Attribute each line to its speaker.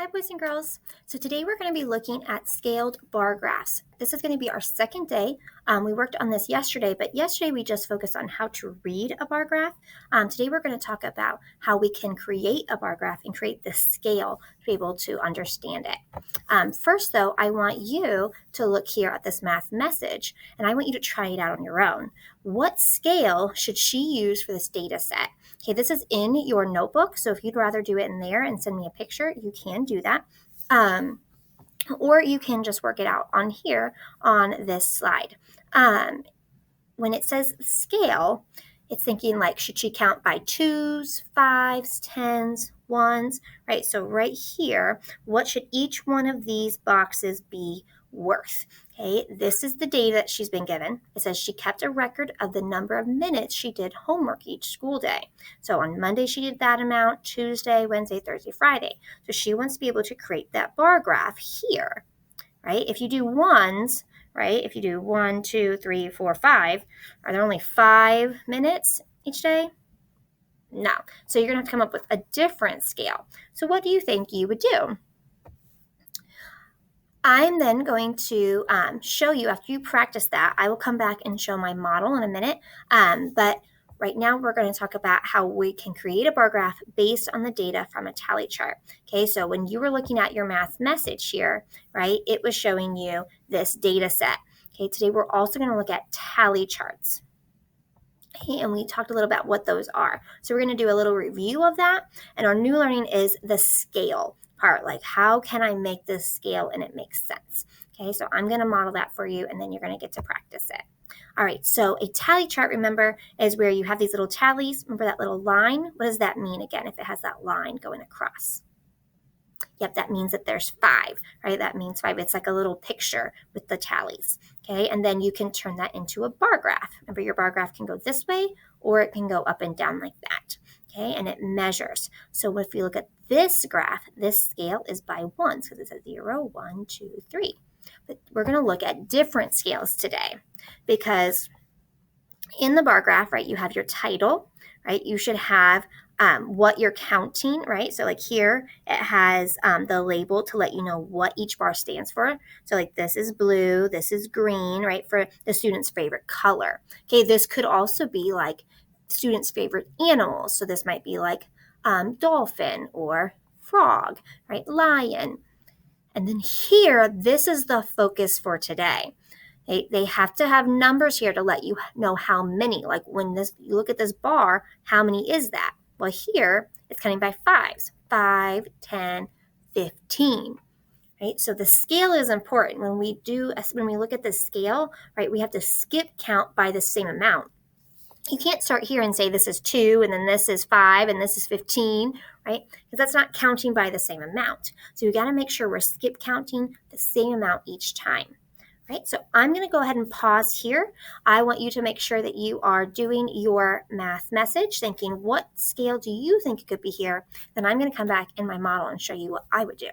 Speaker 1: Hi, boys and girls. So today we're going to be looking at scaled bar graphs. This is going to be our second day. We worked on this yesterday, but yesterday we just focused on how to read a bar graph. Today we're going to talk about how we can create a bar graph and create the scale to be able to understand it. First, though, I want you to look here at this math message, and I want you to try it out on your own. What scale should she use for this data set? Okay, this is in your notebook, so if you'd rather do it in there and send me a picture, you can do that. Or you can just work it out on here on this slide. When it says scale, it's thinking like, should she count by twos, fives, tens, ones, right? So right here, what should each one of these boxes be worth? Okay, this is the data that she's been given. It says she kept a record of the number of minutes she did homework each school day. So on Monday, she did that amount, Tuesday, Wednesday, Thursday, Friday. So she wants to be able to create that bar graph here, right? If you do ones, right? If you do 1, 2, 3, 4, 5, are there only 5 minutes each day? No. So you're going to have to come up with a different scale. So what do you think you would do? I'm then going to show you, after you practice that, I will come back and show my model in a minute. But right now we're going to talk about how we can create a bar graph based on the data from a tally chart. Okay, so when you were looking at your math message here, right, it was showing you this data set. Okay, today we're also going to look at tally charts. Okay, and we talked a little about what those are. So we're going to do a little review of that. And our new learning is the scale part, like how can I make this scale and it makes sense. Okay, so I'm going to model that for you and then you're going to get to practice it. All right, so a tally chart, remember, is where you have these little tallies. Remember that little line? What does that mean again if it has that line going across? Yep, that means that there's 5, right? That means 5. It's like a little picture with the tallies, okay? And then you can turn that into a bar graph. Remember, your bar graph can go this way or it can go up and down like that, okay? And it measures. So if you look at this graph, this scale is by ones because it says 0, 1, 2, 3. But we're going to look at different scales today because in the bar graph, right, you have your title, right? You should have what you're counting, right? So like here, it has the label to let you know what each bar stands for. So like this is blue, this is green, right? For the student's favorite color. Okay, this could also be like student's favorite animals. So this might be like dolphin or frog, right? Lion. And then here, this is the focus for today. They have to have numbers here to let you know how many. Like when you look at this bar, how many is that? Well, here it's counting by fives. 5, 10, 15. Right? So the scale is important. When we look at the scale, right, we have to skip count by the same amount. You can't start here and say this is 2 and then this is 5 and this is 15, right? Because that's not counting by the same amount. So you got to make sure we're skip counting the same amount each time. Right, so I'm going to go ahead and pause here. I want you to make sure that you are doing your math message, thinking what scale do you think it could be here? Then I'm going to come back in my model and show you what I would do.